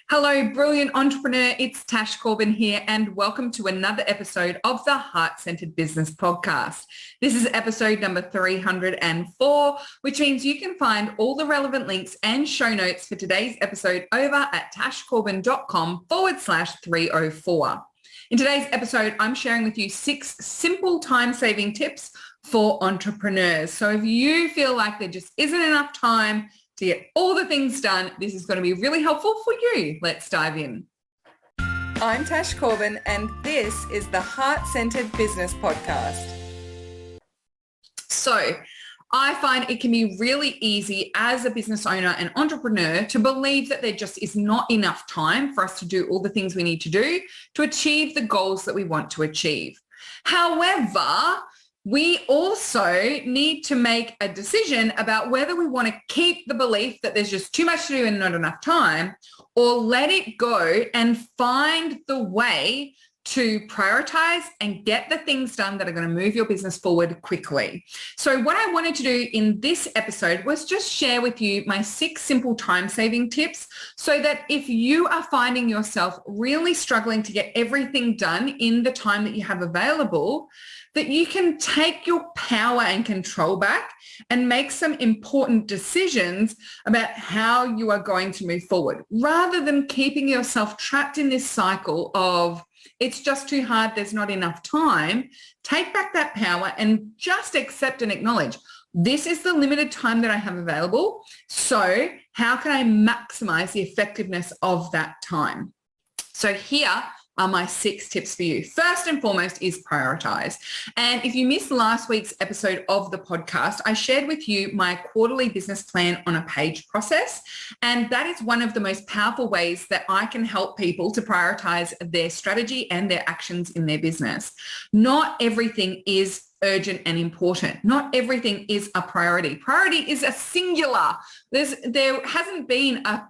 Hello, brilliant entrepreneur. It's Tash Corbin here, and welcome to another episode of the Heart-Centered Business Podcast. This is episode number 304, which means you can find all the relevant links and show notes for today's episode over at tashcorbin.com/304. In today's episode, I'm sharing with you 6 simple time-saving tips for entrepreneurs. So if you feel like there just isn't enough time to get all the things done, this is going to be really helpful for you. Let's dive in. I'm Tash Corbin, and this is the Heart-Centered Business Podcast. So I find it can be really easy as a business owner and entrepreneur to believe that there just is not enough time for us to do all the things we need to do to achieve the goals that we want to achieve. However, we also need to make a decision about whether we want to keep the belief that there's just too much to do and not enough time, or let it go and find the way to prioritize and get the things done that are going to move your business forward quickly. So what I wanted to do in this episode was just share with you my 6 simple time-saving tips so that if you are finding yourself really struggling to get everything done in the time that you have available, that you can take your power and control back and make some important decisions about how you are going to move forward, rather than keeping yourself trapped in this cycle of it's just too hard, there's not enough time. Take back that power and just accept and acknowledge, this is the limited time that I have available. So how can I maximize the effectiveness of that time? So here are my 6 tips for you. First and foremost is prioritize. And if you missed last week's episode of the podcast, I shared with you my quarterly business plan on a page process. And that is one of the most powerful ways that I can help people to prioritize their strategy and their actions in their business. Not everything is urgent and important. Not everything is a priority. Priority is a singular. There hasn't been a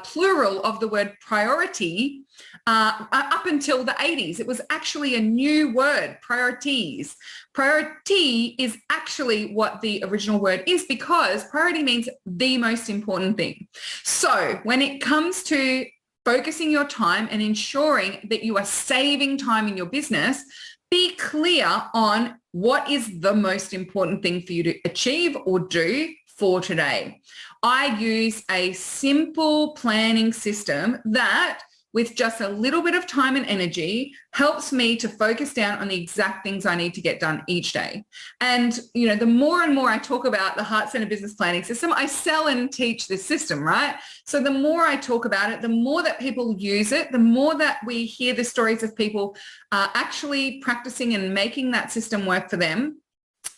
plural of the word priority up until the 80s. It was actually a new word, priorities. Priority is actually what the original word is, because priority means the most important thing. So when it comes to focusing your time and ensuring that you are saving time in your business, be clear on what is the most important thing for you to achieve or do for today. I use a simple planning system that, with just a little bit of time and energy, helps me to focus down on the exact things I need to get done each day. And, the more and more I talk about the Heart-Centered Business Planning System, I sell and teach this system, right? So the more I talk about it, the more that people use it, the more that we hear the stories of people actually practicing and making that system work for them,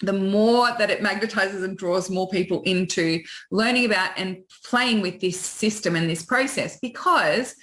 the more that it magnetizes and draws more people into learning about and playing with this system and this process, because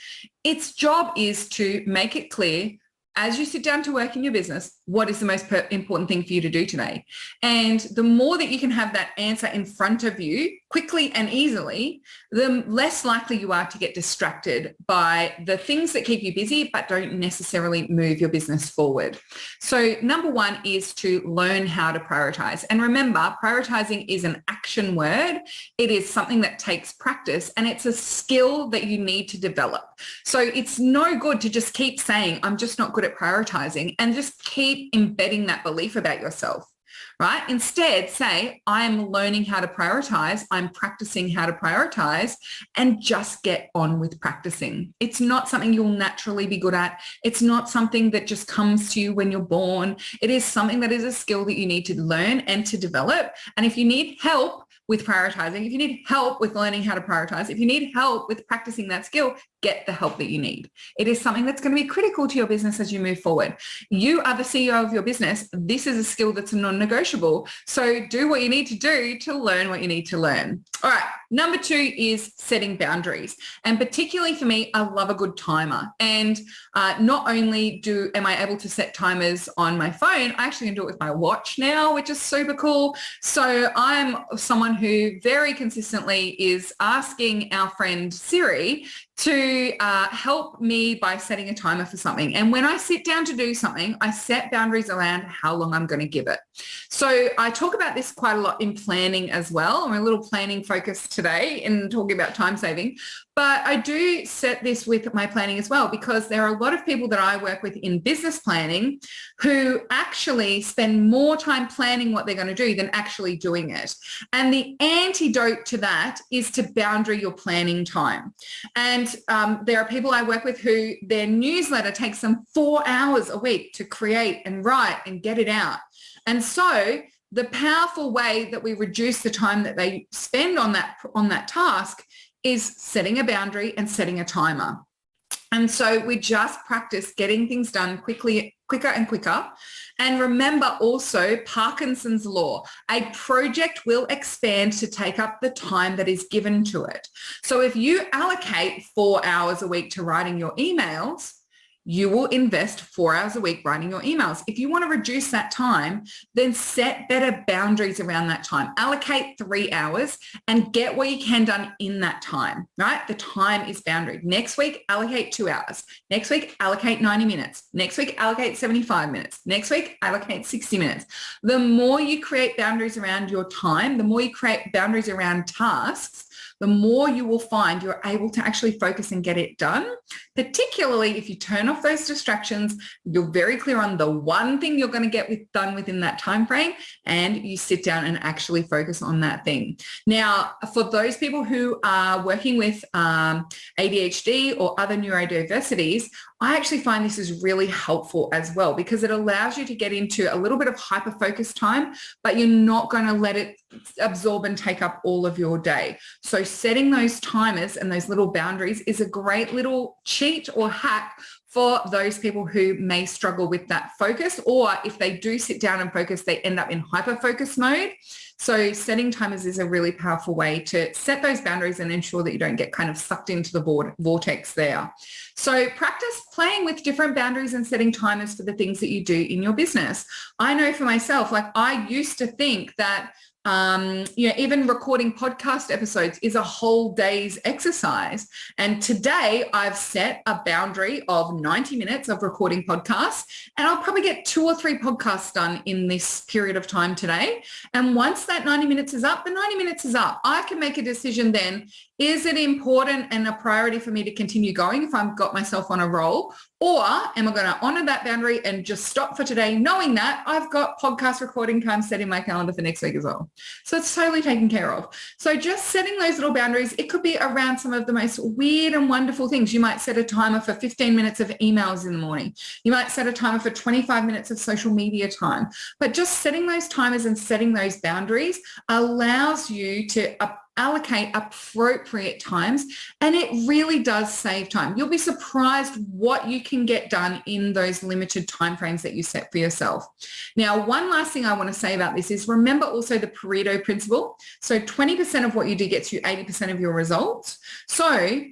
its job is to make it clear, as you sit down to work in your business, what is the most important thing for you to do today? And the more that you can have that answer in front of you quickly and easily, the less likely you are to get distracted by the things that keep you busy but don't necessarily move your business forward. So number 1 is to learn how to prioritize. And remember, prioritizing is an action word. It is something that takes practice, and it's a skill that you need to develop. So it's no good to just keep saying, I'm just not good at prioritizing, and just keep embedding that belief about yourself, right? Instead, say, I'm learning how to prioritize, I'm practicing how to prioritize, and just get on with practicing. It's not something you'll naturally be good at. It's not something that just comes to you when you're born. It is something that is a skill that you need to learn and to develop. And if you need help with prioritizing, if you need help with learning how to prioritize, if you need help with practicing that skill, get the help that you need. It is something that's going to be critical to your business as you move forward. You are the CEO of your business. This is a skill that's non-negotiable. So do what you need to do to learn what you need to learn. All right. Number 2 is setting boundaries. And particularly for me, I love a good timer. And not only am I able to set timers on my phone, I actually can do it with my watch now, which is super cool. So I'm someone who very consistently is asking our friend Siri to help me by setting a timer for something. And when I sit down to do something, I set boundaries around how long I'm going to give it. So I talk about this quite a lot in planning as well. I'm a little planning focused today in talking about time saving. But I do set this with my planning as well, because there are a lot of people that I work with in business planning who actually spend more time planning what they're going to do than actually doing it. And the antidote to that is to boundary your planning time. And there are people I work with who their newsletter takes them 4 hours a week to create and write and get it out. And so the powerful way that we reduce the time that they spend on that task is setting a boundary and setting a timer. And so we just practice getting things done quicker and quicker. And remember also Parkinson's Law, a project will expand to take up the time that is given to it. So if you allocate 4 hours a week to writing your emails, you will invest 4 hours a week writing your emails. If you want to reduce that time, then set better boundaries around that time. Allocate 3 hours and get what you can done in that time, right? The time is boundary. Next week, allocate 2 hours. Next week, allocate 90 minutes. Next week, allocate 75 minutes. Next week, allocate 60 minutes. The more you create boundaries around your time, the more you create boundaries around tasks, the more you will find you're able to actually focus and get it done, particularly if you turn off those distractions, you're very clear on the one thing you're going to get done within that time frame, and you sit down and actually focus on that thing. Now, for those people who are working with ADHD or other neurodiversities, I actually find this is really helpful as well, because it allows you to get into a little bit of hyper-focus time, but you're not going to let it absorb and take up all of your day. So setting those timers and those little boundaries is a great little cheat or hack for those people who may struggle with that focus, or if they do sit down and focus, they end up in hyper-focus mode. So setting timers is a really powerful way to set those boundaries and ensure that you don't get kind of sucked into the vortex there. So practice playing with different boundaries and setting timers for the things that you do in your business. I know for myself, like I used to think that even recording podcast episodes is a whole day's exercise. And today I've set a boundary of 90 minutes of recording podcasts, and I'll probably get 2 or 3 podcasts done in this period of time today. And once that 90 minutes is up, the 90 minutes is up. I can make a decision then. Is it important and a priority for me to continue going if I've got myself on a roll? Or am I going to honor that boundary and just stop for today, knowing that I've got podcast recording time set in my calendar for next week as well? So it's totally taken care of. So just setting those little boundaries, it could be around some of the most weird and wonderful things. You might set a timer for 15 minutes of emails in the morning. You might set a timer for 25 minutes of social media time. But just setting those timers and setting those boundaries allows you to allocate appropriate times, and it really does save time. You'll be surprised what you can get done in those limited timeframes that you set for yourself. Now, one last thing I want to say about this is remember also the Pareto principle. So 20% of what you do gets you 80% of your results. So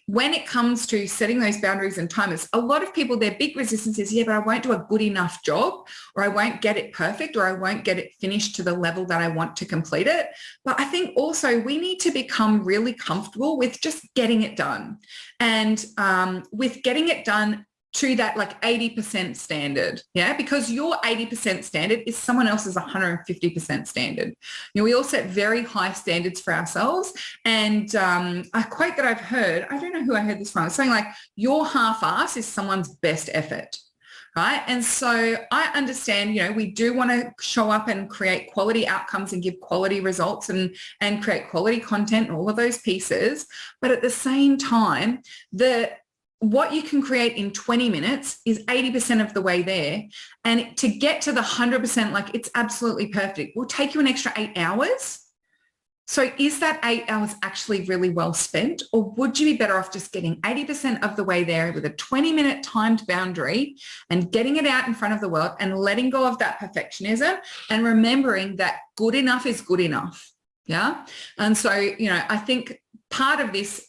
when it comes to setting those boundaries and timers, a lot of people, their big resistance is, yeah, but I won't do a good enough job, or I won't get it perfect, or I won't get it finished to the level that I want to complete it. But I think also we need to become really comfortable with just getting it done, and with getting it done to that like 80% standard, yeah, because your 80% standard is someone else's 150% standard. You know, we all set very high standards for ourselves, and a quote that I've heard, I don't know who I heard this from, it's saying like, your half-ass is someone's best effort, right? And so I understand, you know, we do want to show up and create quality outcomes and give quality results and create quality content and all of those pieces, but at the same time, what you can create in 20 minutes is 80% of the way there. And to get to the 100%, like it's absolutely perfect, will take you an extra 8 hours. So is that 8 hours actually really well spent? Or would you be better off just getting 80% of the way there with a 20-minute timed boundary and getting it out in front of the world and letting go of that perfectionism and remembering that good enough is good enough? Yeah. And so, you know, I think part of this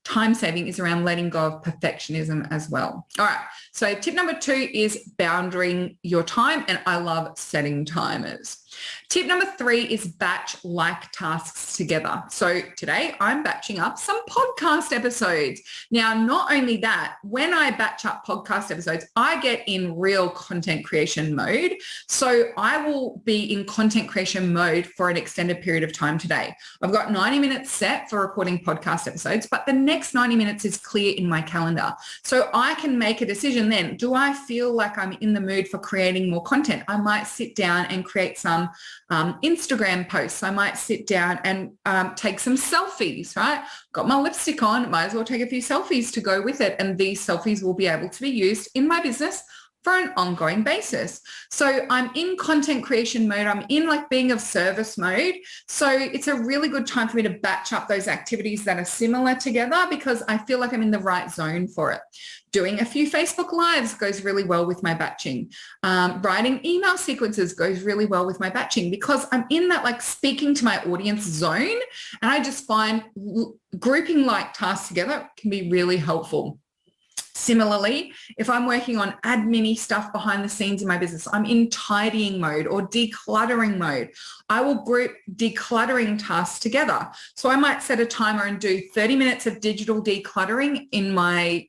time saving is around letting go of perfectionism as well. All right. So tip number 2 is boundaring your time. And I love setting timers. Tip number 3 is batch like tasks together. So today I'm batching up some podcast episodes. Now, not only that, when I batch up podcast episodes, I get in real content creation mode. So I will be in content creation mode for an extended period of time today. I've got 90 minutes set for recording podcast episodes, but the next 90 minutes is clear in my calendar. So I can make a decision then. Do I feel like I'm in the mood for creating more content? I might sit down and create some Instagram posts. I might sit down and take some selfies, right? Got my lipstick on, might as well take a few selfies to go with it. And these selfies will be able to be used in my business for an ongoing basis. So I'm in content creation mode. I'm in like being of service mode. So it's a really good time for me to batch up those activities that are similar together because I feel like I'm in the right zone for it. Doing a few Facebook Lives goes really well with my batching. Writing email sequences goes really well with my batching because I'm in that like speaking to my audience zone. And I just find grouping like tasks together can be really helpful. Similarly, if I'm working on admin-y stuff behind the scenes in my business, I'm in tidying mode or decluttering mode. I will group decluttering tasks together. So I might set a timer and do 30 minutes of digital decluttering in my,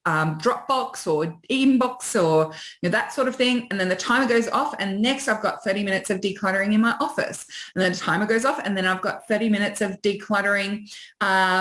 Dropbox or inbox or that sort of thing. And then the timer goes off and next I've got 30 minutes of decluttering in my office. And then the timer goes off and then I've got 30 minutes of decluttering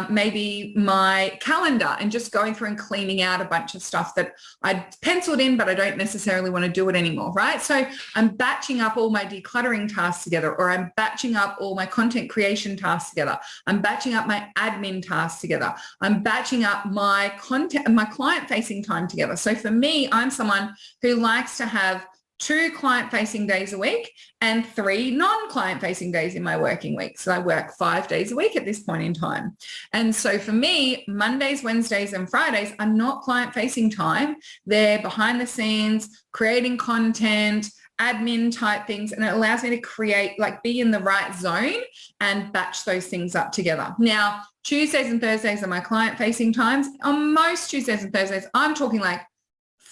maybe my calendar and just going through and cleaning out a bunch of stuff that I penciled in, but I don't necessarily want to do it anymore, right? So I'm batching up all my decluttering tasks together, or I'm batching up all my content creation tasks together. I'm batching up my admin tasks together. I'm batching up my content and my client-facing time together. So for me, I'm someone who likes to have 2 client-facing days a week and 3 non-client-facing days in my working week. So I work 5 days a week at this point in time. And so for me, Mondays, Wednesdays, and Fridays are not client-facing time. They're behind the scenes, creating content, admin type things, and it allows me to create, be in the right zone and batch those things up together. Now, Tuesdays and Thursdays are my client-facing times. On most Tuesdays and Thursdays, I'm talking like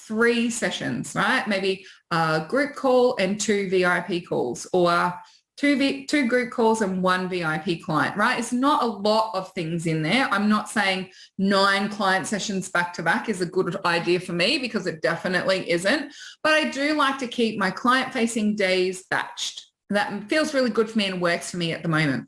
3 sessions, right? Maybe a group call and 2 VIP calls, or two group calls and 1 VIP client, right? It's not a lot of things in there. I'm not saying 9 client sessions back to back is a good idea for me because it definitely isn't. But I do like to keep my client-facing days batched. That feels really good for me and works for me at the moment.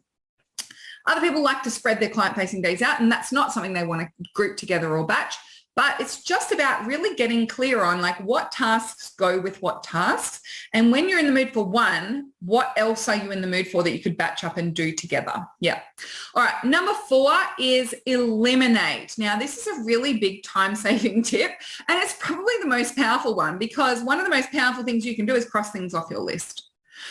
Other people like to spread their client-facing days out, and that's not something they want to group together or batch. But it's just about really getting clear on what tasks go with what tasks. And when you're in the mood for one, what else are you in the mood for that you could batch up and do together? Yeah. All right. Number 4 is eliminate. Now, this is a really big time-saving tip, and it's probably the most powerful one because one of the most powerful things you can do is cross things off your list.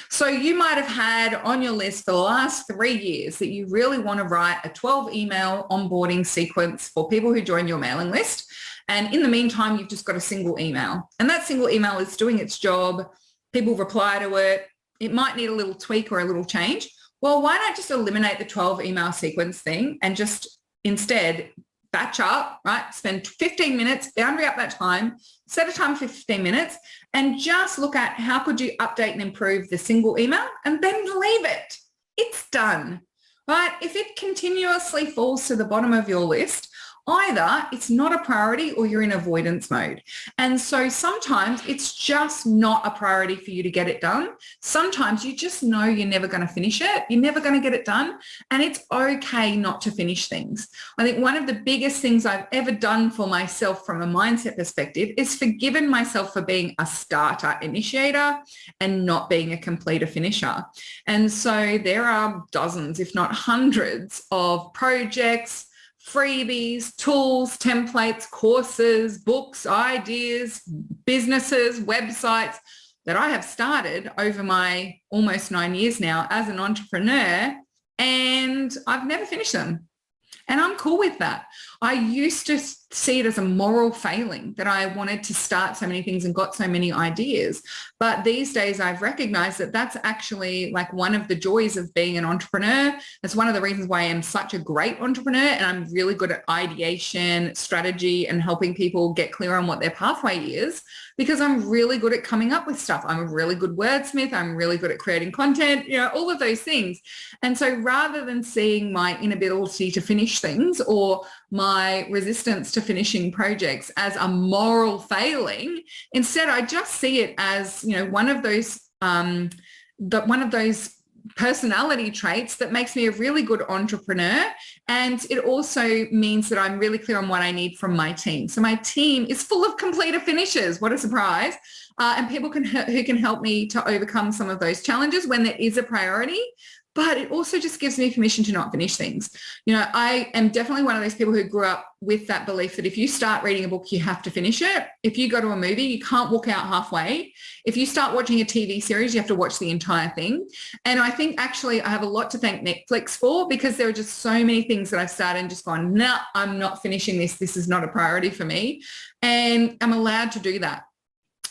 So you might have had on your list for the last 3 years that you really want to write a 12 email onboarding sequence for people who join your mailing list. And in the meantime, you've just got a single email. And that single email is doing its job. People reply to it. It might need a little tweak or a little change. Well, why not just eliminate the 12 email sequence thing and just instead batch up, right? Spend 15 minutes, boundary up that time, set a time for 15 minutes, and just look at how could you update and improve the single email and then leave it. It's done, right? If it continuously falls to the bottom of your list, either it's not a priority or you're in avoidance mode. And so sometimes it's just not a priority for you to get it done. Sometimes you just know you're never going to finish it. You're never going to get it done. And it's okay not to finish things. I think one of the biggest things I've ever done for myself from a mindset perspective is forgiven myself for being a starter initiator and not being a completer finisher. And so there are dozens, if not hundreds, of projects, freebies, tools, templates, courses, books, ideas, businesses, websites that I have started over my almost 9 years now as an entrepreneur, and I've never finished them. And I'm cool with that. I used to see it as a moral failing that I wanted to start so many things and got so many ideas. But these days I've recognized that that's actually like one of the joys of being an entrepreneur. That's one of the reasons why I am such a great entrepreneur, and I'm really good at ideation, strategy, and helping people get clear on what their pathway is, because I'm really good at coming up with stuff. I'm a really good wordsmith. I'm really good at creating content, all of those things. And so rather than seeing my inability to finish things or my resistance to finishing projects as a moral failing, instead I just see it as, one of those personality traits that makes me a really good entrepreneur. And it also means that I'm really clear on what I need from my team. So my team is full of completer finishers. What a surprise. And people who can help me to overcome some of those challenges when there is a priority. But it also just gives me permission to not finish things. I am definitely one of those people who grew up with that belief that if you start reading a book, you have to finish it. If you go to a movie, you can't walk out halfway. If you start watching a TV series, you have to watch the entire thing. And I think actually I have a lot to thank Netflix for, because there are just so many things that I've started and just gone, no, I'm not finishing this. This is not a priority for me. And I'm allowed to do that.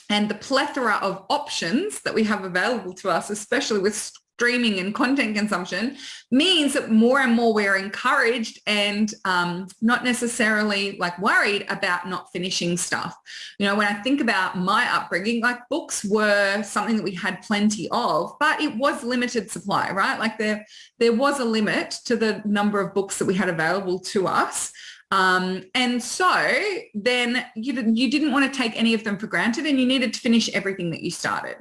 And the plethora of options that we have available to us, especially with streaming and content consumption, means that more and more we're encouraged and not necessarily like worried about not finishing stuff. When I think about my upbringing, like books were something that we had plenty of, but it was limited supply, right? Like there was a limit to the number of books that we had available to us. And so then you didn't want to take any of them for granted, and you needed to finish everything that you started.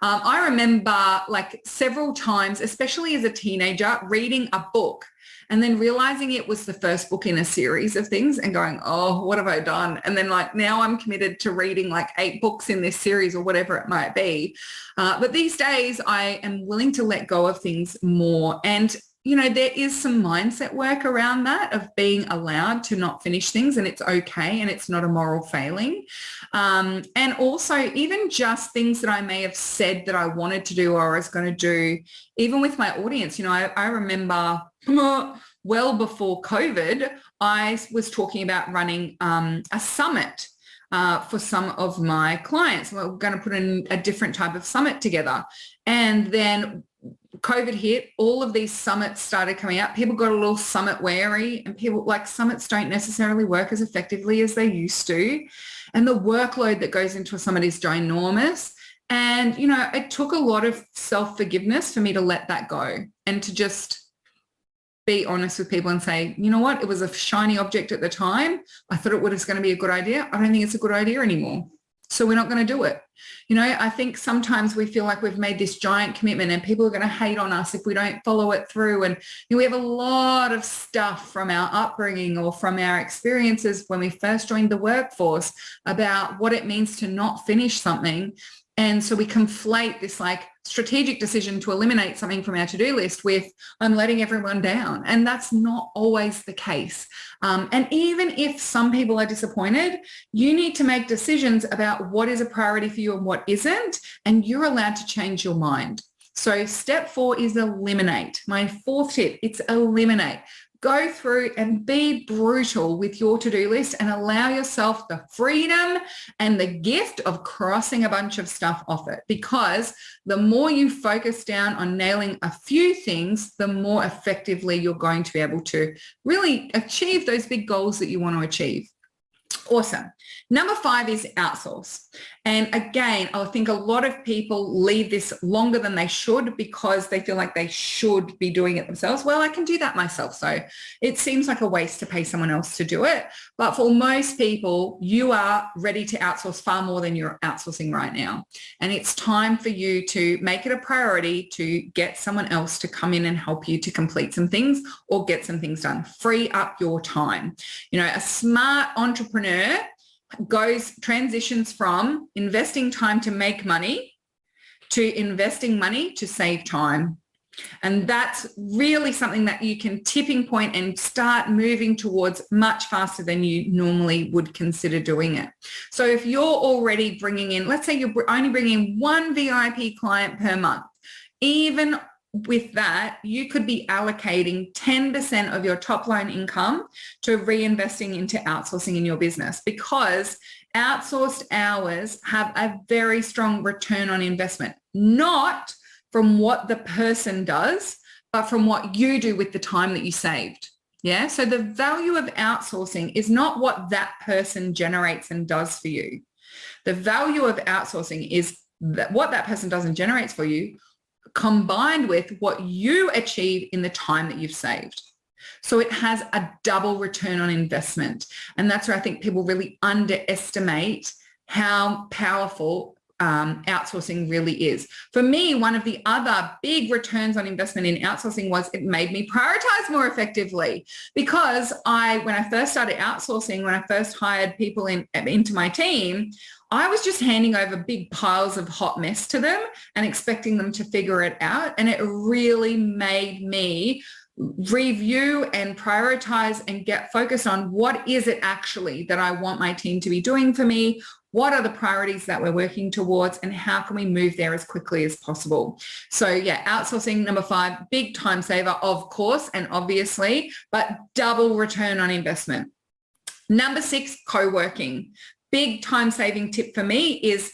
I remember like several times, especially as a teenager, reading a book and then realizing it was the first book in a series of things and going, oh, what have I done? And then like now I'm committed to reading like 8 books in this series or whatever it might be. But these days I am willing to let go of things more. And there is some mindset work around that of being allowed to not finish things, and it's okay, and it's not a moral failing. And also even just things that I may have said that I wanted to do or I was going to do, even with my audience. I remember well before COVID, I was talking about running a summit for some of my clients. We're going to put in a different type of summit together. And then COVID hit, all of these summits started coming out. People got a little summit wary, and people like summits don't necessarily work as effectively as they used to. And the workload that goes into a summit is ginormous. And, it took a lot of self-forgiveness for me to let that go and to just be honest with people and say, you know what, it was a shiny object at the time. I thought it was going to be a good idea. I don't think it's a good idea anymore. So we're not going to do it. I think sometimes we feel like we've made this giant commitment and people are going to hate on us if we don't follow it through. And we have a lot of stuff from our upbringing or from our experiences when we first joined the workforce about what it means to not finish something. And so we conflate this like strategic decision to eliminate something from our to-do list with I'm letting everyone down. And that's not always the case. And even if some people are disappointed, you need to make decisions about what is a priority for you and what isn't, and you're allowed to change your mind. So step 4 is eliminate. My 4th tip, it's eliminate. Go through and be brutal with your to-do list and allow yourself the freedom and the gift of crossing a bunch of stuff off it, because the more you focus down on nailing a few things, the more effectively you're going to be able to really achieve those big goals that you want to achieve. Awesome. Number 5 is outsource. And again, I think a lot of people leave this longer than they should because they feel like they should be doing it themselves. Well, I can do that myself. So it seems like a waste to pay someone else to do it. But for most people, you are ready to outsource far more than you're outsourcing right now. And it's time for you to make it a priority to get someone else to come in and help you to complete some things or get some things done. Free up your time. A smart entrepreneur transitions from investing time to make money to investing money to save time. And that's really something that you can tipping point and start moving towards much faster than you normally would consider doing it. So if you're already bringing in, let's say you're only bringing 1 VIP client per month, even with that, you could be allocating 10% of your top line income to reinvesting into outsourcing in your business, because outsourced hours have a very strong return on investment, not from what the person does, but from what you do with the time that you saved. Yeah. So the value of outsourcing is not what that person generates and does for you. The value of outsourcing is that what that person does and generates for you, combined with what you achieve in the time that you've saved. So it has a double return on investment. And that's where I think people really underestimate how powerful outsourcing really is. For me, one of the other big returns on investment in outsourcing was it made me prioritize more effectively, because when I first started outsourcing, when I first hired people into my team, I was just handing over big piles of hot mess to them and expecting them to figure it out. And it really made me review and prioritize and get focused on what is it actually that I want my team to be doing for me? What are the priorities that we're working towards, and how can we move there as quickly as possible? So yeah, outsourcing, number 5, big time saver, of course, and obviously, but double return on investment. Number 6, co-working. Big time saving tip for me is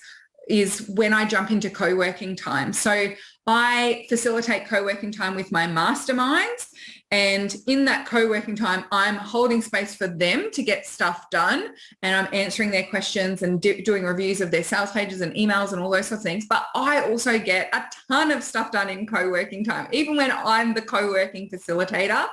when I jump into co-working time. So I facilitate co-working time with my masterminds, and in that co-working time, I'm holding space for them to get stuff done, and I'm answering their questions and doing reviews of their sales pages and emails and all those sorts of things. But I also get a ton of stuff done in co-working time, even when I'm the co-working facilitator.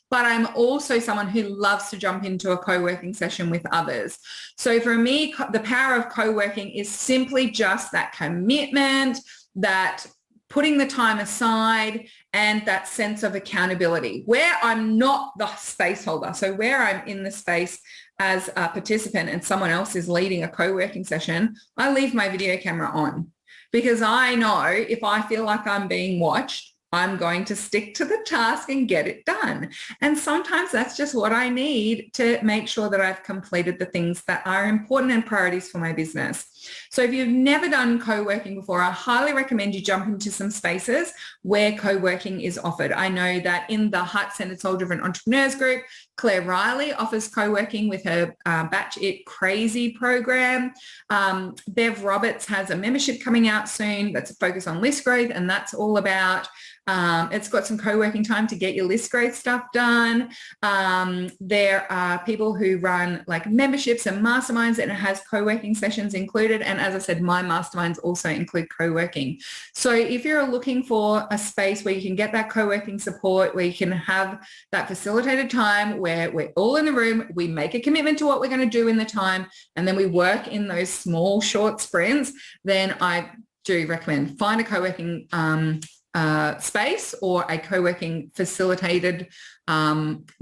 But I'm also someone who loves to jump into a co-working session with others. So for me, the power of co-working is simply just that commitment, that putting the time aside, and that sense of accountability where I'm not the space holder. So where I'm in the space as a participant and someone else is leading a co-working session, I leave my video camera on, because I know if I feel like I'm being watched, I'm going to stick to the task and get it done. And sometimes that's just what I need to make sure that I've completed the things that are important and priorities for my business. So if you've never done co-working before, I highly recommend you jump into some spaces where co-working is offered. I know that in the Heart-Centered Soul-Driven Entrepreneurs group, Claire Riley offers co-working with her Batch It Crazy program. Bev Roberts has a membership coming out soon that's focused on list growth, and that's all about it's got some co-working time to get your list growth stuff done. There are people who run like memberships and masterminds, and it has co-working sessions included. And as I said, my masterminds also include co-working. So if you're looking for a space where you can get that co-working support, where you can have that facilitated time where we're all in the room, we make a commitment to what we're going to do in the time, and then we work in those small, short sprints, then I do recommend find a co-working space or a co-working facilitated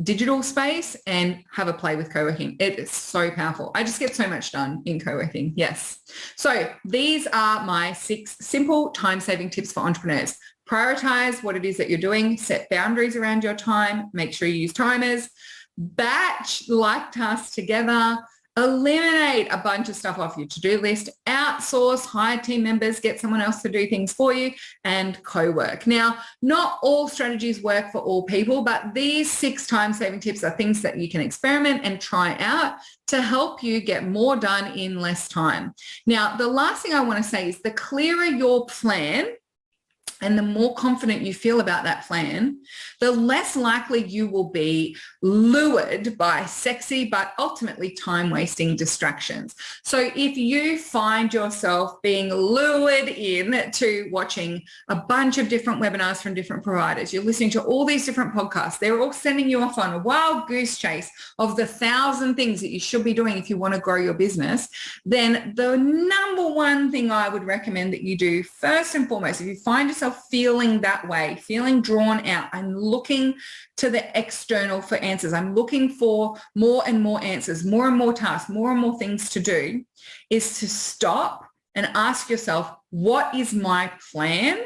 digital space and have a play with co-working. It is so powerful. I just get so much done in co-working. Yes. So these are my 6 simple time-saving tips for entrepreneurs. Prioritize what it is that you're doing, set boundaries around your time, make sure you use timers, batch like tasks together, eliminate a bunch of stuff off your to-do list, outsource, hire team members, get someone else to do things for you, and co-work. Now, not all strategies work for all people, but these 6 time-saving tips are things that you can experiment and try out to help you get more done in less time. Now, the last thing I want to say is the clearer your plan, and the more confident you feel about that plan, the less likely you will be lured by sexy but ultimately time-wasting distractions. So if you find yourself being lured in to watching a bunch of different webinars from different providers, you're listening to all these different podcasts, they're all sending you off on a wild goose chase of the 1,000 things that you should be doing if you want to grow your business, then the number one thing I would recommend that you do first and foremost, if you find yourself feeling that way, feeling drawn out, I'm looking to the external for answers, I'm looking for more and more answers, more and more tasks, more and more things to do, is to stop and ask yourself, what is my plan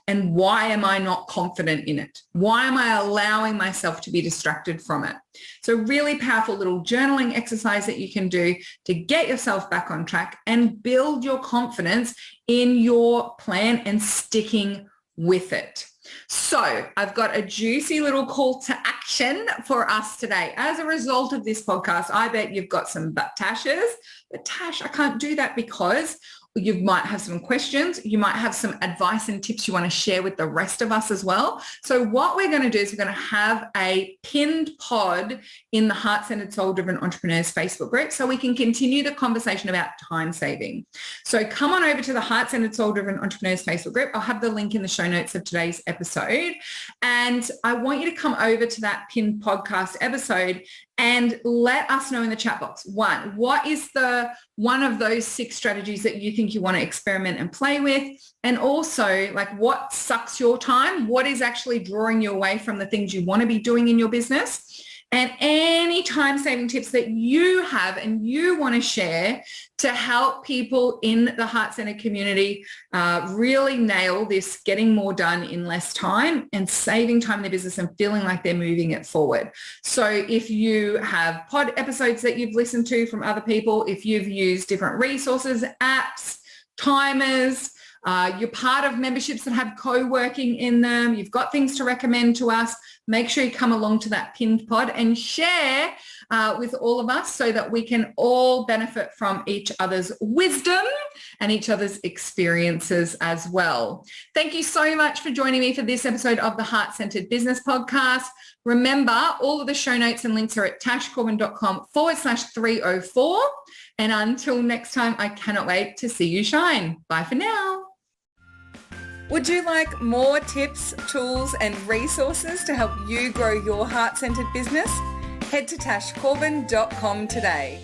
and why am I not confident in it? Why am I allowing myself to be distracted from it? So really powerful little journaling exercise that you can do to get yourself back on track and build your confidence in your plan and sticking with it. So I've got a juicy little call to action for us today. As a result of this podcast, I bet you've got some Tashes. But Tash, I can't do that because you might have some questions. You might have some advice and tips you want to share with the rest of us as well. So what we're going to do is we're going to have a pinned pod in the Heart-Centered Soul-Driven Entrepreneurs Facebook group so we can continue the conversation about time saving. So come on over to the Heart-Centered Soul-Driven Entrepreneurs Facebook group. I'll have the link in the show notes of today's episode. And I want you to come over to that pinned podcast episode and let us know in the chat box. One, what is one of those 6 strategies that you think you want to experiment and play with? And also, like, what sucks your time? What is actually drawing you away from the things you want to be doing in your business? And any time-saving tips that you have and you want to share to help people in the Heart-Centered community really nail this getting more done in less time and saving time in their business and feeling like they're moving it forward. So if you have pod episodes that you've listened to from other people, if you've used different resources, apps, timers, you're part of memberships that have co-working in them, you've got things to recommend to us, make sure you come along to that pinned pod and share with all of us so that we can all benefit from each other's wisdom and each other's experiences as well. Thank you so much for joining me for this episode of the Heart-Centered Business Podcast. Remember, all of the show notes and links are at tashcorbin.com/304. And until next time, I cannot wait to see you shine. Bye for now. Would you like more tips, tools and resources to help you grow your heart-centered business? Head to tashcorbin.com today.